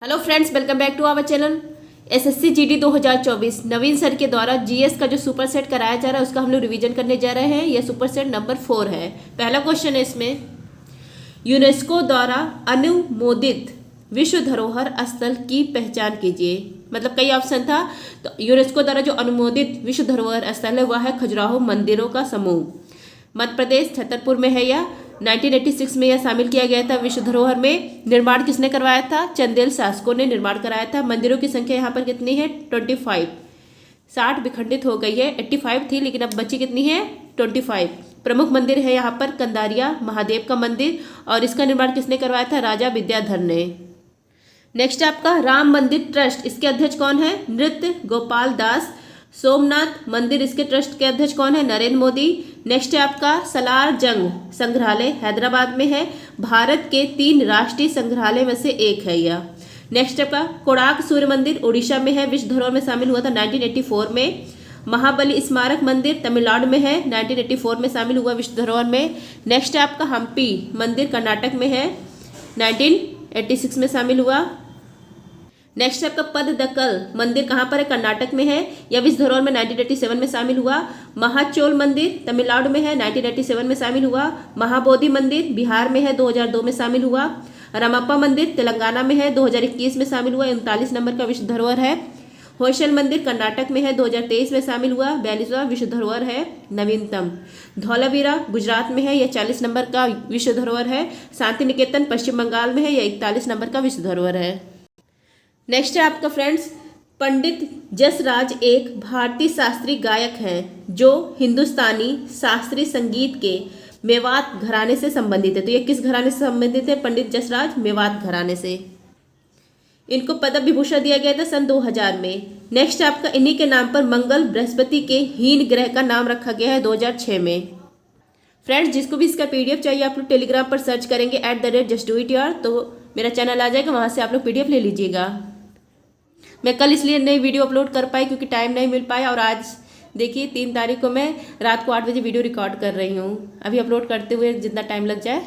Hello friends, welcome back to our channel. SSC GD 2024 Naveen sir के द्वारा GS का जो सुपर सेट कराया जा रहा है उसका हम लोग रिवीजन करने जा रहे हैं। यह सुपर सेट नंबर 4 है। पहला क्वेश्चन है इसमें, यूनेस्को द्वारा अनुमोदित विश्व धरोहर स्थल की पहचान कीजिए। मतलब कई ऑप्शन था, तो यूनेस्को द्वारा जो अनुमोदित विश्व धरोहर स्थल है वह है खजुराहो मंदिरों का समूह। मध्य प्रदेश छतरपुर में है। यह 1986 में यह शामिल किया गया था विश्व धरोहर में। निर्माण किसने करवाया था? चंदेल शासकों ने निर्माण कराया था। मंदिरों की संख्या यहाँ पर कितनी है? 25। 60 विखंडित हो गई है। 85 थी लेकिन अब बची कितनी है? 25। प्रमुख मंदिर है यहाँ पर कंदारिया महादेव का मंदिर, और इसका निर्माण किसने करवाया था? राजा विद्याधर ने। नेक्स्ट आपका राम मंदिर ट्रस्ट, इसके अध्यक्ष कौन है? नृत्य गोपाल दास। सोमनाथ मंदिर, इसके ट्रस्ट के अध्यक्ष कौन है? नरेंद्र मोदी। नेक्स्ट है आपका सलार जंग संग्रहालय, हैदराबाद में है। भारत के 3 राष्ट्रीय संग्रहालय में से एक है यह। नेक्स्ट आपका कोणार्क सूर्य मंदिर उड़ीसा में है, विश्व धरोहर में शामिल हुआ था 1984 में। महाबली स्मारक मंदिर तमिलनाडु में है, 1984 में शामिल हुआ विश्व धरोहर में। नेक्स्ट है आपका हम्पी मंदिर कर्नाटक में है, 1986 में शामिल हुआ। नेक्स्ट आपका पद्दकल मंदिर कहाँ पर है? कर्नाटक में है। यह विश्व धरोहर में 1987 में शामिल हुआ। महाचोल मंदिर तमिलनाडु में है, 1987 में शामिल हुआ। महाबोधि मंदिर बिहार में है, 2002 में शामिल हुआ। रामप्पा मंदिर तेलंगाना में है, 2021 में शामिल हुआ, 39 नंबर का विश्व धरोहर है। होयसल मंदिर कर्नाटक में है, 2023 में शामिल हुआ, 42वां विश्व धरोहर है, नवीनतम। धौलावीरा गुजरात में है, यह 40 नंबर का विश्व धरोहर है। शांति निकेतन पश्चिम बंगाल में है, यह 41 नंबर का विश्व धरोहर है। नेक्स्ट है आपका फ्रेंड्स, पंडित जसराज एक भारतीय शास्त्रीय गायक हैं जो हिंदुस्तानी शास्त्रीय संगीत के मेवात घराने से संबंधित है। तो ये किस घराने से संबंधित है? पंडित जसराज मेवात घराने से। इनको पद्म विभूषण दिया गया था सन 2000 में। नेक्स्ट आपका इन्हीं के नाम पर मंगल बृहस्पति के हीन ग्रह का नाम रखा गया है 2006 में। फ्रेंड्स, जिसको भी इसका पीडीएफ चाहिए आप लोग टेलीग्राम पर सर्च करेंगे @justdoityar, तो मेरा चैनल आ जाएगा, वहाँ से आप लोग पीडीएफ ले लीजिएगा। मैं कल इसलिए नई वीडियो अपलोड कर पाई क्योंकि टाइम नहीं मिल पाया, और आज देखिए 3 तारीख को मैं रात को 8 बजे वीडियो रिकॉर्ड कर रही हूँ। अभी अपलोड करते हुए जितना टाइम लग जाए।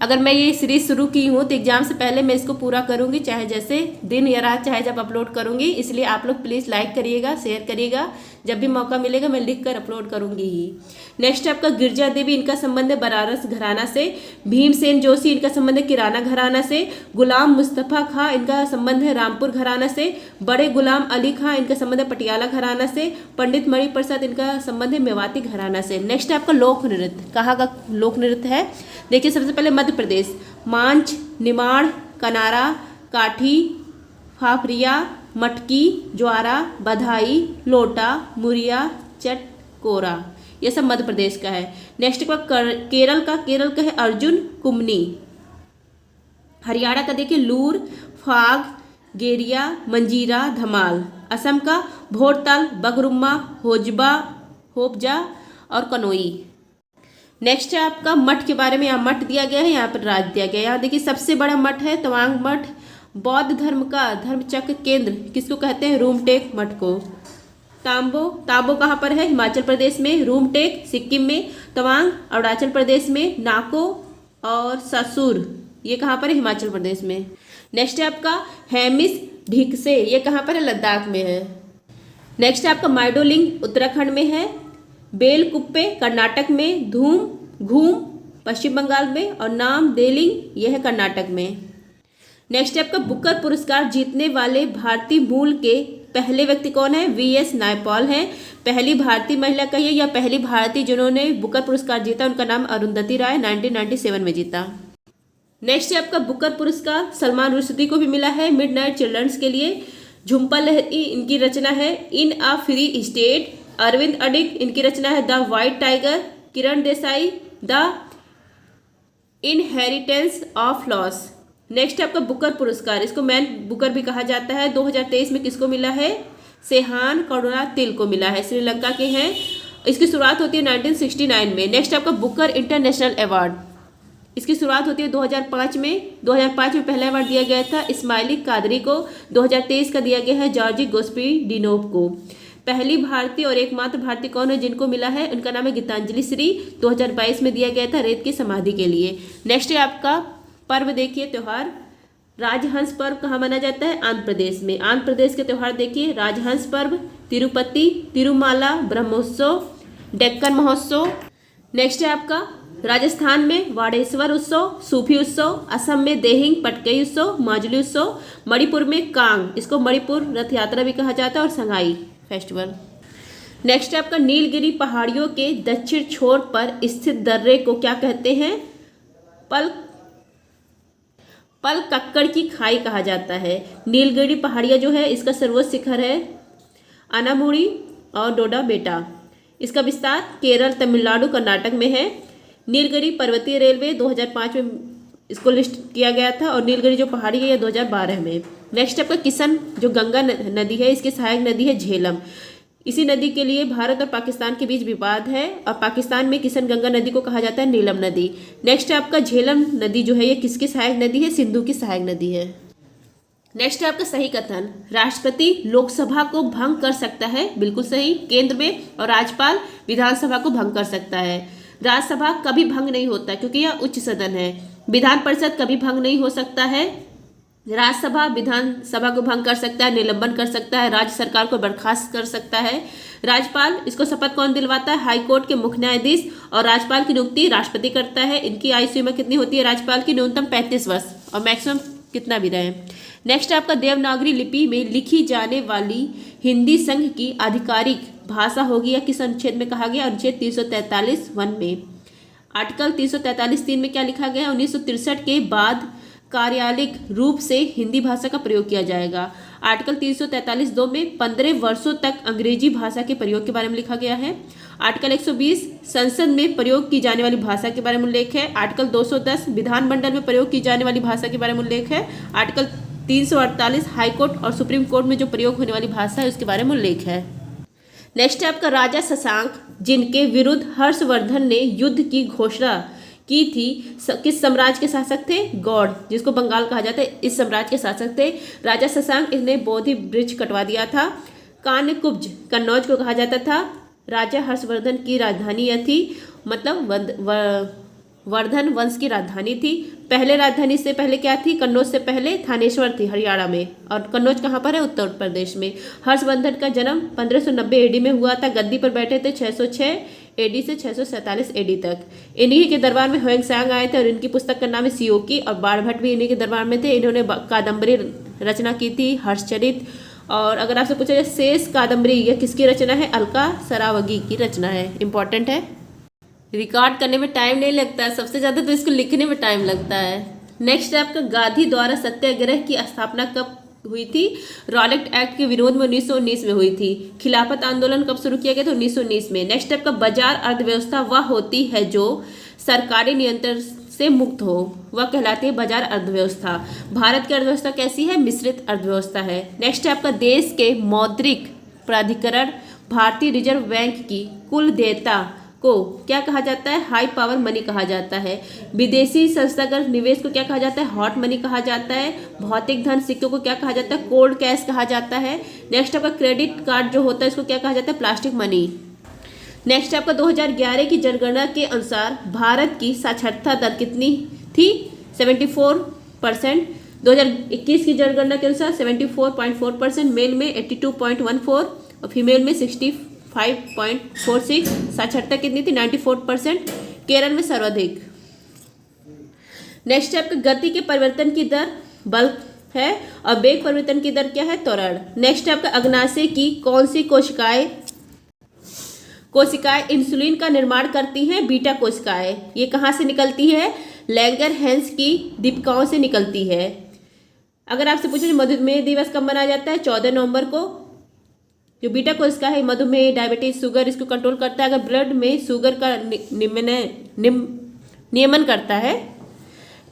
अगर मैं ये सीरीज शुरू की हूँ तो एग्जाम से पहले मैं इसको पूरा करूँगी, चाहे जैसे दिन या रात, चाहे जब अपलोड करूँगी। इसलिए आप लोग प्लीज़ लाइक करिएगा, शेयर करिएगा। जब भी मौका मिलेगा मैं लिख कर अपलोड करूँगी ही। नेक्स्ट आपका गिरजा देवी, इनका संबंध है बनारस घराना से। भीमसेन जोशी, इनका संबंध है किराना घराना से। गुलाम मुस्तफ़ा खां, इनका संबंध है रामपुर घराना से। बड़े गुलाम अली खां, इनका संबंध है पटियाला घराना से। पंडित मणि प्रसाद, इनका संबंध है मेवाती घराना से। नेक्स्ट आपका लोक नृत्य, कहाँ का लोक नृत्य है? देखिए सबसे पहले मध्य प्रदेश, मांझ, निमाड़, कनारा, काठी, फाफरिया, मटकी, ज्वारा, बधाई, लोटा, मुरिया, चटकोरा, ये सब मध्य प्रदेश का है। नेक्स्ट केरल का है अर्जुन कुमनी। हरियाणा का देखिए लूर, फाग, गेरिया, मंजीरा, धमाल। असम का भोरताल, बगरुम्मा, होबजा और कनोई। नेक्स्ट है आपका मठ के बारे में, यहाँ मठ दिया गया है, यहाँ पर राज्य दिया गया है। यहाँ देखिए सबसे बड़ा मठ है तवांग मठ। बौद्ध धर्म का धर्मचक्र केंद्र किसको कहते हैं? रूमटेक मठ को। तांबो कहाँ पर है? हिमाचल प्रदेश में। रूमटेक सिक्किम में। तवांग अरुणाचल प्रदेश में। नाको और ससुर ये कहाँ पर है? हिमाचल प्रदेश में। नेक्स्ट है आपका हेमिस ढिकसे, ये कहाँ पर है? लद्दाख में है। नेक्स्ट है आपका माइडोलिंग उत्तराखंड में है। बेलकुप्पे कर्नाटक में। घूम पश्चिम बंगाल में, और नाम देलिंग यह है कर्नाटक में। नेक्स्ट है आपका बुकर पुरस्कार जीतने वाले भारतीय मूल के पहले व्यक्ति कौन है? VS नायपॉल हैं। पहली भारतीय महिला कहिए या पहली भारतीय जिन्होंने बुकर पुरस्कार जीता, उनका नाम अरुंधति राय, 1997 में जीता। नेक्स्ट है आपका बुकर पुरस्कार सलमान रुश्दी को भी मिला है मिडनाइट चिल्ड्रंस के लिए। झुम्पा लहरी, इनकी रचना है इन अ फ्री स्टेट। अरविंद अडिग, इनकी रचना है the white tiger. Kiran Desai, the inheritance of loss. Next आपका बुकर पुरस्कार, इसको मैन बुकर भी कहा जाता है, 2023 में किसको मिला है? सेहान करुणातिल को मिला है, श्रीलंका के हैं। इसकी शुरुआत होती है 1969 में। नेक्स्ट आपका बुकर इंटरनेशनल अवार्ड, इसकी शुरुआत होती है 2005 में। 2005 में पहला अवार्ड दिया गया था इस्माइली कादरी को। 2023 का दिया गया है जॉर्जी गोस्पिडिनोव को। पहली भारतीय और एकमात्र भारतीय कौन है जिनको मिला है? उनका नाम है गीतांजलि श्री, 2022 में दिया गया था रेत की समाधि के लिए। नेक्स्ट है आपका पर्व, देखिए त्यौहार राजहंस पर्व कहाँ मनाया जाता है? आंध्र प्रदेश में। आंध्र प्रदेश के त्यौहार देखिए, राजहंस पर्व, तिरुपति, तिरुमाला, ब्रह्मोत्सव, डेक्कन महोत्सव। नेक्स्ट है आपका राजस्थान में वाडेश्वर उत्सव, सूफी उत्सव, असम में देहिंग पटकई उत्सव, माजुली उत्सव, मणिपुर में कांग, इसको मणिपुर रथ यात्रा भी कहा जाता है, और संगाई फेस्टिवल। नेक्स्ट है आपका नीलगिरी पहाड़ियों के दक्षिण छोर पर स्थित दर्रे को क्या कहते हैं? पल कक्कड़ की खाई कहा जाता है। नीलगिरी पहाड़ियाँ जो है इसका सर्वोच्च शिखर है अनामुड़ी और डोडा बेटा। इसका विस्तार केरल, तमिलनाडु, कर्नाटक में है। नीलगिरी पर्वतीय रेलवे 2005 में इसको लिस्ट किया गया था, और नीलगिरी जो पहाड़ी है ये 2012 में। नेक्स्ट आपका किशन जो गंगा नदी है, इसकी सहायक नदी है झेलम। इसी नदी के लिए भारत और पाकिस्तान के बीच विवाद है, और पाकिस्तान में किशन गंगा नदी को कहा जाता है नीलम नदी। नेक्स्ट आपका झेलम नदी जो है ये किसकी सहायक नदी है? सिंधु की सहायक नदी है। नेक्स्ट है आपका सही कथन, राष्ट्रपति लोकसभा को भंग कर सकता है, बिल्कुल सही, केंद्र में, और राज्यपाल विधानसभा को भंग कर सकता है। राज्यसभा कभी भंग नहीं होता क्योंकि यह उच्च सदन है। विधान परिषद कभी भंग नहीं हो सकता है। राज्यसभा विधानसभा को भंग कर सकता है, निलंबन कर सकता है, राज्य सरकार को बर्खास्त कर सकता है। राज्यपाल, इसको शपथ कौन दिलवाता है? हाई कोर्ट के मुख्य न्यायाधीश, और राज्यपाल की नियुक्ति राष्ट्रपति करता है। इनकी आयु सीमा कितनी होती है राज्यपाल की? न्यूनतम 35 वर्ष, और मैक्सिमम कितना भी रहे। नेक्स्ट आपका देवनागरी लिपि में लिखी जाने वाली हिंदी संघ की आधिकारिक भाषा होगी, या किस अनुच्छेद में कहा गया? अनुच्छेद 343(1) में। आर्टिकल 343(3) में क्या लिखा गया? 1963 के बाद कार्यालयिक रूप से हिंदी भाषा का प्रयोग किया जाएगा। आर्टिकल 343(2) में 15 वर्षों तक अंग्रेजी भाषा के प्रयोग के बारे में लिखा गया है। आर्टिकल 120 संसद में प्रयोग की जाने वाली भाषा के बारे में उल्लेख है। आर्टिकल 210 विधानमंडल में प्रयोग की जाने वाली भाषा के बारे में उल्लेख है। आर्टिकल 348 हाईकोर्ट और सुप्रीम कोर्ट में जो प्रयोग होने वाली भाषा है उसके बारे में उल्लेख है। नेक्स्ट है आपका राजा शशांक, जिनके विरुद्ध हर्षवर्धन ने युद्ध की घोषणा की थी, किस साम्राज्य के शासक थे? गौड़, जिसको बंगाल कहा जाता है, इस साम्राज्य के शासक थे राजा शशांक। इसने बोधि वृक्ष कटवा दिया था। कान्यकुब्ज कन्नौज को कहा जाता था। राजा हर्षवर्धन की राजधानी यह थी, मतलब वर्धन वंश की राजधानी थी। पहले राजधानी से पहले क्या थी? कन्नौज से पहले थानेश्वर थी हरियाणा में, और कन्नौज कहाँ पर है? उत्तर प्रदेश में। हर्षवर्धन का जन्म 1590 एडी में हुआ था। गद्दी पर बैठे थे 606 एडी से 647 एडी तक। इन्हीं के दरबार में ह्वेंसांग आए थे, और इनकी पुस्तक का नाम है सियोकी, और बाणभट्ट भी इन्हीं के दरबार में थे। इन्होंने कादम्बरी रचना की थी, हर्षचरित। और अगर आपसे पूछा जाए शेष कादम्बरी यह किसकी रचना है? अलका सरावगी की रचना है। इंपॉर्टेंट है, रिकॉर्ड करने में टाइम नहीं लगता है, सबसे ज़्यादा तो इसको लिखने में टाइम लगता है। नेक्स्ट है आपका गांधी द्वारा सत्याग्रह की स्थापना कब हुई थी? रॉलेट एक्ट के विरोध में 1919 में हुई थी। खिलाफत आंदोलन कब शुरू किया गया था? 1919 में। नेक्स्ट आपका बाजार अर्थव्यवस्था वह होती है जो सरकारी नियंत्रण से मुक्त हो, वह कहलाती है बाजार अर्थव्यवस्था। भारत की अर्थव्यवस्था कैसी है? मिश्रित अर्थव्यवस्था है। नेक्स्ट है आपका देश के मौद्रिक प्राधिकरण भारतीय रिजर्व बैंक की कुल देयता को क्या कहा जाता है? हाई पावर मनी कहा जाता है। विदेशी संस्थागत निवेश को क्या कहा जाता है? हॉट मनी कहा जाता है। भौतिक धन सिक्कों को क्या कहा जाता है? कोल्ड कैश कहा जाता है। नेक्स्ट आपका क्रेडिट कार्ड जो होता है इसको क्या कहा जाता है? Plastic money. नेक्स्ट आपका 2011 की जनगणना के अनुसार भारत की साक्षरता दर कितनी थी? 74%। 2021 की जनगणना के अनुसार 74.4%, मेल में 82.14 और फीमेल में 65.46। साक्षरता कितनी थी? 94%। केरल में सर्वाधिक। नेक्स्ट आपका गति के परिवर्तन की दर बल है, और वेग परिवर्तन की दर क्या है? त्वरण। नेक्स्ट आपका अग्नाशय की कौन सी कोशिकाएं इंसुलिन का निर्माण करती हैं? बीटा कोशिकाएं। ये कहाँ से निकलती है? लैंगरहैंस की दीपिकाओं से निकलती है। अगर आपसे पूछे मधुमेह दिवस कब मनाया जाता है? 14 नवंबर को। जो बीटा कोशिका है मधुमेह, डायबिटीज, शुगर इसको कंट्रोल करता है। अगर ब्लड में शुगर का नियमन करता है।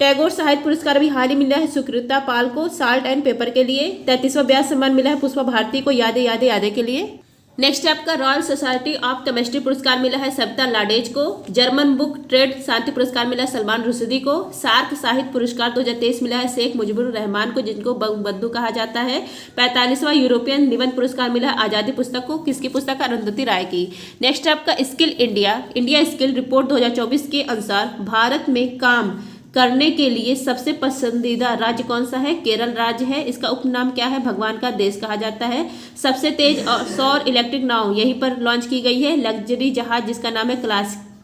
टैगोर साहित्य पुरस्कार भी हाल ही मिला है सुकृता पाल को साल्ट एंड पेपर के लिए। 33वां व्यास सम्मान मिला है पुष्पा भारती को यादे यादे यादे के लिए। नेक्स्ट आपका रॉयल सोसाइटी ऑफ केमिस्ट्री पुरस्कार मिला है सविता लाडेज को। जर्मन बुक ट्रेड शांति पुरस्कार मिला है सलमान रुश्दी को। सार्क साहित्य पुरस्कार 2023 मिला है शेख मुजीबुर रहमान को, जिनको बंगबंधु कहा जाता है। 45वां यूरोपियन निबंध पुरस्कार मिला है आज़ादी पुस्तक को। किसकी पुस्तक? अरुंधति राय की। नेक्स्ट आपका स्किल इंडिया स्किल रिपोर्ट 2024 के अनुसार भारत में काम करने के लिए सबसे पसंदीदा राज्य कौन सा है? केरल राज्य है। इसका उपनाम क्या है? भगवान का देश कहा जाता है। सबसे तेज सौर इलेक्ट्रिक नाव यहीं पर लॉन्च की गई है। लग्जरी जहाज जिसका नाम है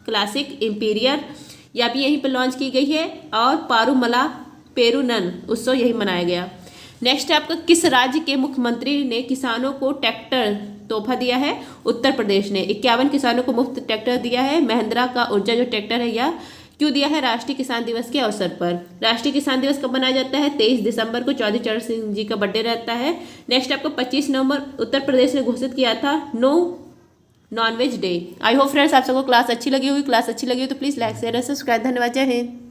क्लासिक इंपीरियर, यह भी यहीं पर लॉन्च की गई है। और पारूमला पेरुनन उत्सव यही मनाया गया। नेक्स्ट है आपका, किस राज्य के मुख्यमंत्री ने किसानों को ट्रैक्टर तोहफा दिया है? उत्तर प्रदेश ने 51 किसानों को मुफ्त ट्रैक्टर दिया है। महिंद्रा का ऊर्जा जो ट्रैक्टर है यह क्यों दिया है? राष्ट्रीय किसान दिवस के अवसर पर। राष्ट्रीय किसान दिवस कब मनाया जाता है? 23 दिसंबर को चौधरी चरण सिंह जी का बर्थडे रहता है। नेक्स्ट आपको 25 नवंबर उत्तर प्रदेश ने घोषित किया था no nonveg day. I hope friends आप सबको क्लास अच्छी लगी हुई। क्लास अच्छी लगी हो तो प्लीज़ लाइक शेयर और सब्सक्राइब। धन्यवाद। जय हिंद।